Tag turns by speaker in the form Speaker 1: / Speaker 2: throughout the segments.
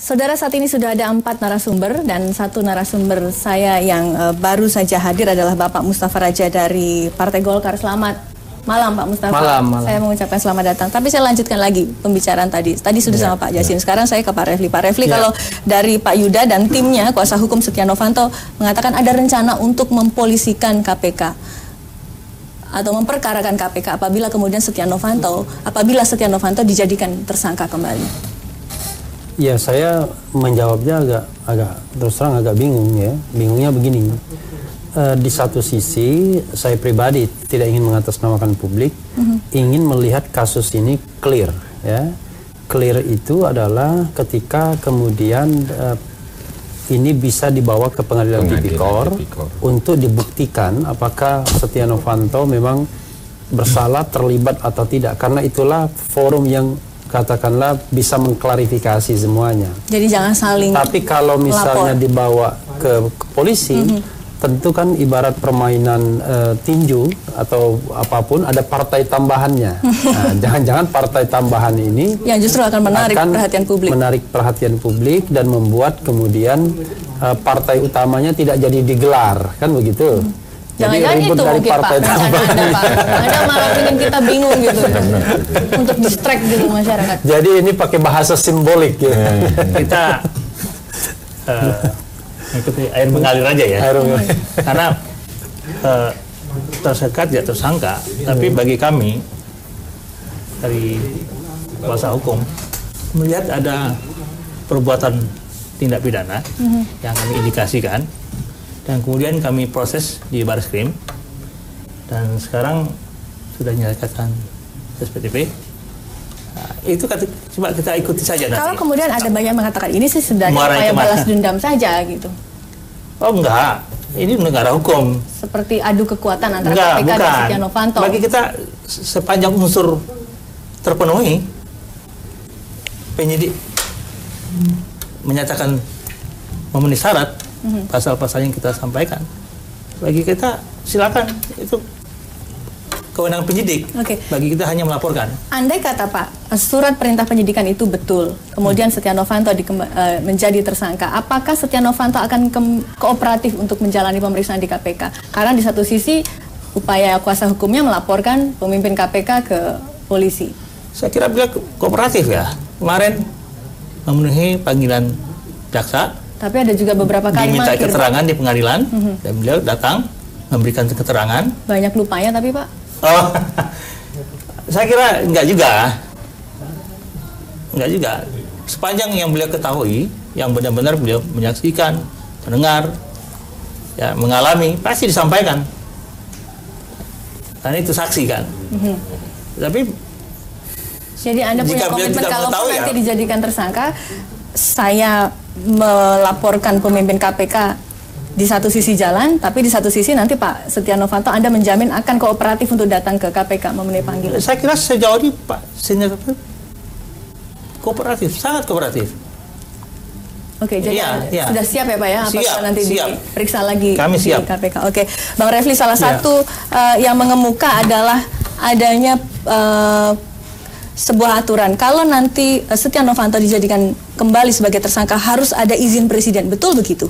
Speaker 1: Saudara, saat ini sudah ada 4 narasumber dan satu narasumber saya yang baru saja hadir adalah Bapak Mustafa Raja dari Partai Golkar. Selamat malam Pak Mustafa.
Speaker 2: Malam.
Speaker 1: Saya mengucapkan selamat datang. Tapi saya lanjutkan lagi pembicaraan tadi. Tadi sudah sama Pak Jasin. Sekarang saya ke Pak Refli. Pak Refli, kalau dari Pak Yuda dan timnya kuasa hukum Setia Novanto mengatakan ada rencana untuk mempolisikan KPK atau memperkarakan KPK apabila Setia Novanto dijadikan tersangka kembali.
Speaker 2: Ya, saya menjawabnya agak terus terang agak bingung ya. Bingungnya begini. Di satu sisi saya pribadi tidak ingin mengatasnamakan publik, ingin melihat kasus ini clear ya. Clear itu adalah ketika kemudian ini bisa dibawa ke pengadilan tipikor untuk dibuktikan apakah Setia Novanto memang bersalah, terlibat atau tidak. Karena itulah forum yang katakanlah bisa mengklarifikasi semuanya. Jadi jangan saling. Tapi kalau misalnya dibawa ke polisi, tentu kan ibarat permainan tinju atau apapun ada partai tambahannya. Nah, jangan-jangan partai tambahan ini yang justru akan menarik perhatian publik dan membuat kemudian partai utamanya tidak jadi digelar, kan begitu.
Speaker 1: Jangan-jangan itu mungkin Pak, rencana Anda Pak. Anda malah ingin kita bingung gitu, untuk distract gitu masyarakat. Jadi ini pakai bahasa simbolik ya.
Speaker 3: Kita ikuti air mengalir aja ya. Karena tersangka tidak tersangka, tapi bagi kami dari kuasa hukum melihat ada perbuatan tindak pidana yang kami indikasikan. Dan kemudian kami proses di Barreskrim dan sekarang sudah dinyatakan SPTP. Nah, itu coba kita ikuti saja nanti.
Speaker 1: Kalau kemudian ada banyak mengatakan ini sih sudah upaya balas dendam saja gitu.
Speaker 3: Oh enggak, ini negara hukum.
Speaker 1: Seperti adu kekuatan antara KPK dan Setia Novanto.
Speaker 3: Bagi kita sepanjang unsur terpenuhi, penyidik menyatakan memenuhi syarat pasal-pasal yang kita sampaikan, bagi kita silakan, itu kewenangan penyidik. Bagi kita hanya melaporkan.
Speaker 1: Andai kata Pak, surat perintah penyidikan itu betul, kemudian Setia Novanto menjadi tersangka, apakah Setia Novanto akan kooperatif untuk menjalani pemeriksaan di KPK? Karena di satu sisi upaya kuasa hukumnya melaporkan pemimpin KPK ke polisi.
Speaker 3: Saya kira beliau kooperatif ya. Kemarin memenuhi panggilan jaksa.
Speaker 1: Tapi ada juga beberapa kali
Speaker 3: diminta keterangan di pengadilan, dan beliau datang memberikan keterangan.
Speaker 1: Banyak lupanya tapi Pak?
Speaker 3: Oh, saya kira enggak juga. Sepanjang yang beliau ketahui, yang benar-benar beliau menyaksikan, mendengar, ya mengalami, pasti disampaikan. Karena itu saksi kan. Tapi
Speaker 1: jadi Anda punya komitmen kalau nanti dijadikan tersangka, saya melaporkan pemimpin KPK di satu sisi jalan, tapi di satu sisi nanti Pak Setia Novanto Anda menjamin akan kooperatif untuk datang ke KPK memenuhi panggilan.
Speaker 3: Saya kira sejauh ini Pak Setia kooperatif, sangat kooperatif.
Speaker 1: Oke, jadi sudah siap ya Pak ya? Apakah nanti diperiksa lagi
Speaker 3: Kami
Speaker 1: di
Speaker 3: siap.
Speaker 1: KPK? Oke, Bang Refli, salah satu yang mengemuka adalah adanya sebuah aturan, kalau nanti Setia Novanto dijadikan kembali sebagai tersangka harus ada izin presiden, betul begitu?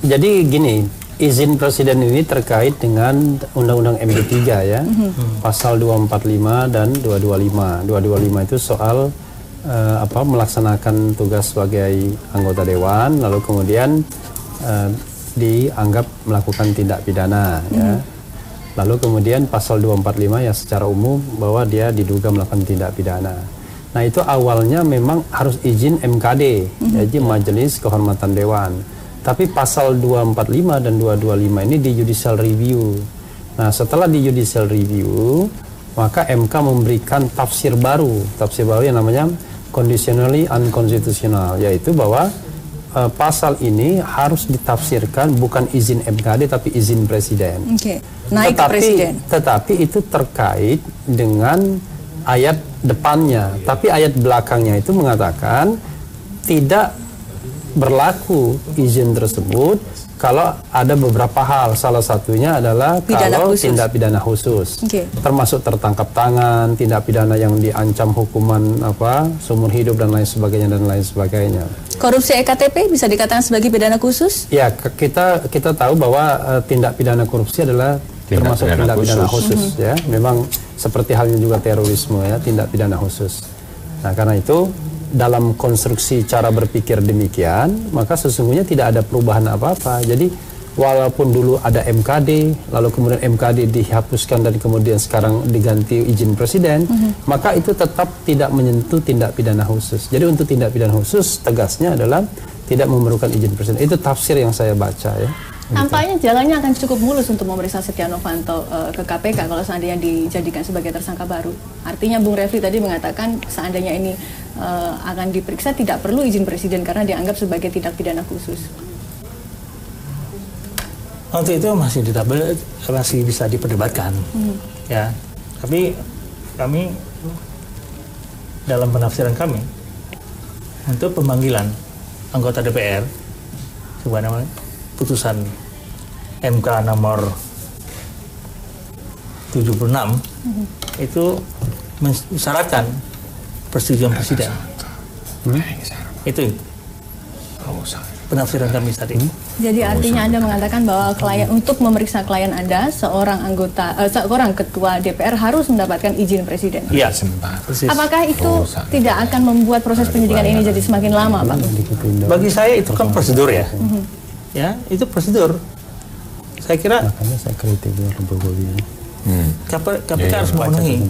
Speaker 2: Jadi gini, izin presiden ini terkait dengan Undang-Undang MD3 ya, pasal 245 dan 225. 225 itu soal melaksanakan tugas sebagai anggota dewan, lalu kemudian dianggap melakukan tindak pidana ya. Lalu kemudian pasal 245 yang secara umum bahwa dia diduga melakukan tindak pidana. Nah itu awalnya memang harus izin MKD, jadi Majelis Kehormatan Dewan. Tapi pasal 245 dan 225 ini di judicial review. Nah setelah di judicial review, maka MK memberikan tafsir baru yang namanya conditionally unconstitutional, yaitu bahwa pasal ini harus ditafsirkan bukan izin MKD tapi izin presiden.
Speaker 1: Naik ke presiden.
Speaker 2: Tetapi itu terkait dengan ayat depannya, tapi ayat belakangnya itu mengatakan tidak berlaku izin tersebut kalau ada beberapa hal, salah satunya adalah kalau tindak pidana khusus, termasuk tertangkap tangan, tindak pidana yang diancam hukuman seumur hidup dan lain sebagainya.
Speaker 1: Korupsi EKTP bisa dikatakan sebagai pidana khusus?
Speaker 2: Ya, kita tahu bahwa tindak pidana korupsi adalah termasuk tindak pidana khusus, ya. Memang seperti halnya juga terorisme, ya, tindak pidana khusus. Nah, karena itu dalam konstruksi cara berpikir demikian, maka sesungguhnya tidak ada perubahan apa-apa. Jadi walaupun dulu ada MKD, lalu kemudian MKD dihapuskan dan kemudian sekarang diganti izin presiden, maka itu tetap tidak menyentuh tindak pidana khusus. Jadi untuk tindak pidana khusus tegasnya adalah tidak memerlukan izin presiden. Itu tafsir yang saya baca, ya.
Speaker 1: Tampaknya jalannya akan cukup mulus untuk memeriksa Setia Novanto ke KPK kalau seandainya dijadikan sebagai tersangka baru. Artinya Bung Refli tadi mengatakan seandainya ini akan diperiksa tidak perlu izin presiden karena dianggap sebagai tindak pidana khusus.
Speaker 3: Untuk itu masih bisa diperdebatkan, ya. Tapi kami dalam penafsiran kami untuk pemanggilan anggota DPR sebenarnya putusan MK nomor 76 itu mensyaratkan persetujuan presiden. Itu penafsiran kami tadi.
Speaker 1: Jadi artinya Anda mengatakan bahwa untuk memeriksa klien Anda, seorang ketua DPR harus mendapatkan izin presiden.
Speaker 3: Iya.
Speaker 1: Apakah itu tidak akan membuat proses penyidikan ini jadi semakin lama, Pak?
Speaker 3: Bagi saya itu kan prosedur, ya. Ya, itu prosedur. Saya kira
Speaker 2: makanya saya kritik
Speaker 3: KPK harus memenuhi.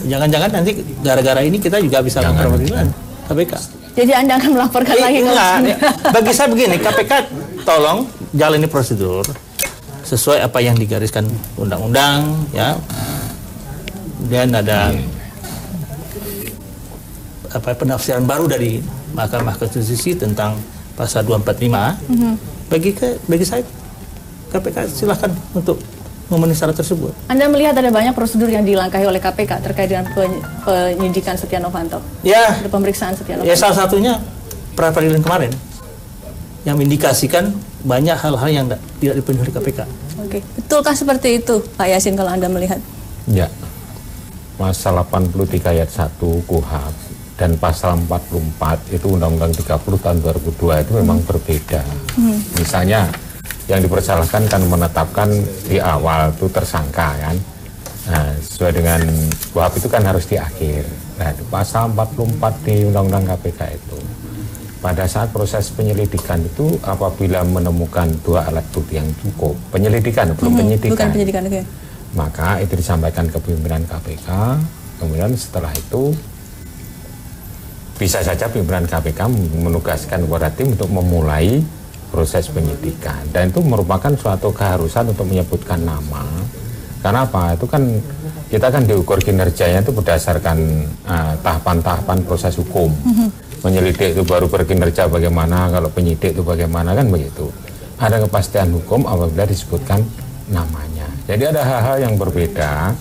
Speaker 3: Jangan-jangan nanti gara-gara ini kita juga bisa mempermalukan KPK.
Speaker 1: Jadi Anda akan melaporkan lagi?
Speaker 3: Bagi saya begini, KPK tolong jalani prosedur sesuai apa yang digariskan undang-undang, ya. Dan ada penafsiran baru dari Mahkamah Konstitusi tentang pasal 245. Bagi saya KPK silahkan untuk memenuhi syarat tersebut.
Speaker 1: Anda melihat ada banyak prosedur yang dilangkahi oleh KPK terkait dengan penyidikan Setia Novanto?
Speaker 3: Ya.
Speaker 1: Ada pemeriksaan Setia Novanto?
Speaker 3: Ya, salah satunya pra-peradilan kemarin yang mengindikasikan banyak hal-hal yang tidak dipenuhi oleh KPK.
Speaker 1: Oke, betulkah seperti itu, Pak Yasin, kalau Anda melihat?
Speaker 4: Ya, pasal 83 ayat 1 KUHP dan pasal 44 itu Undang-Undang 30 tahun 2002 itu memang berbeda. Misalnya yang dipersalahkan kan menetapkan di awal itu tersangka, kan. Nah, sesuai dengan KUHP itu kan harus di akhir. Nah, di pasal 44 di Undang-Undang KPK itu pada saat proses penyelidikan itu apabila menemukan 2 alat bukti yang cukup, penyelidikan belum penyidikan.
Speaker 1: Bukan penyidikan, oke.
Speaker 4: Maka itu disampaikan ke pimpinan KPK. Kemudian setelah itu bisa saja pimpinan KPK menugaskan kepada tim untuk memulai proses penyidikan, dan itu merupakan suatu keharusan untuk menyebutkan nama. Karena apa? Itu kan kita kan diukur kinerjanya itu berdasarkan tahapan-tahapan proses hukum. Menyelidik itu baru berkinerja bagaimana, kalau penyidik itu bagaimana, kan begitu. Ada kepastian hukum apabila disebutkan namanya. Jadi ada hal-hal yang berbeda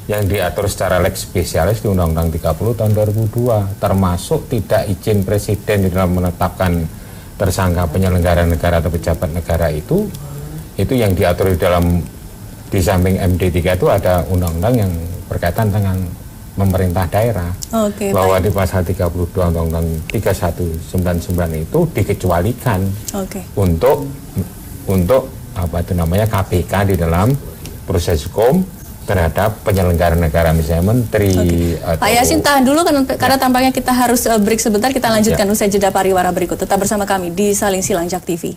Speaker 4: yang diatur secara lex spesialis di Undang-Undang 30 tahun 2002, termasuk tidak izin presiden di dalam menetapkan tersangka penyelenggara negara atau pejabat negara itu yang diatur di samping MD3 itu ada undang-undang yang berkaitan dengan pemerintah daerah. Bahwa di pasal 32 Undang-Undang 3199 itu dikecualikan untuk KPK di dalam proses hukum terhadap penyelenggara negara, misalnya menteri.
Speaker 1: Pak Yasin, tahan dulu karena tampaknya kita harus break sebentar. Kita lanjutkan usai jeda pariwara berikut. Tetap bersama kami di Saling Silang Jak TV.